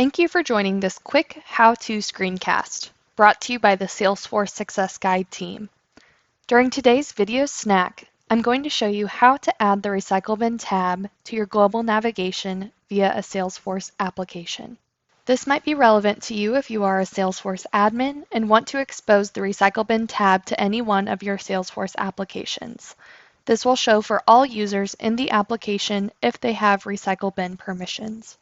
Thank you for joining this quick how-to screencast, brought to you by the Salesforce Success Guide team. During today's video snack, I'm going to show you how to add the Recycle Bin tab to your global navigation via a Salesforce application. This might be relevant to you if you are a Salesforce admin and want to expose the Recycle Bin tab to any one of your Salesforce applications. This will show for all users in the application if they have Recycle Bin permissions.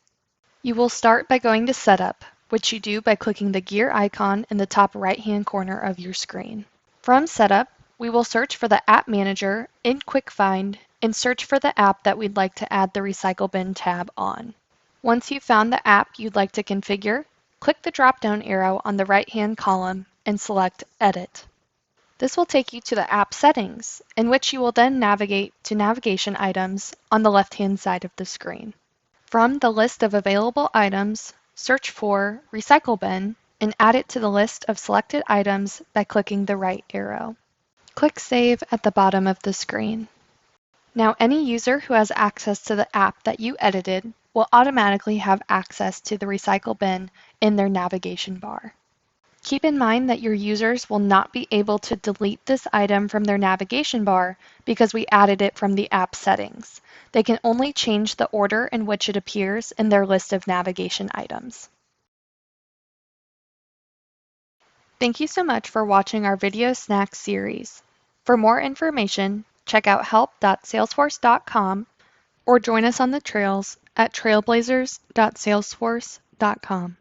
You will start by going to Setup, which you do by clicking the gear icon in the top right-hand corner of your screen. From Setup, we will search for the App Manager in Quick Find and search for the app that we'd like to add the Recycle Bin tab on. Once you've found the app you'd like to configure, click the drop-down arrow on the right-hand column and select Edit. This will take you to the app settings, in which you will then navigate to navigation items on the left-hand side of the screen. From the list of available items, search for Recycle Bin and add it to the list of selected items by clicking the right arrow. Click Save at the bottom of the screen. Now any user who has access to the app that you edited will automatically have access to the Recycle Bin in their navigation bar. Keep in mind that your users will not be able to delete this item from their navigation bar because we added it from the app settings. They can only change the order in which it appears in their list of navigation items. Thank you so much for watching our video snack series. For more information, check out help.salesforce.com or join us on the trails at trailblazers.salesforce.com.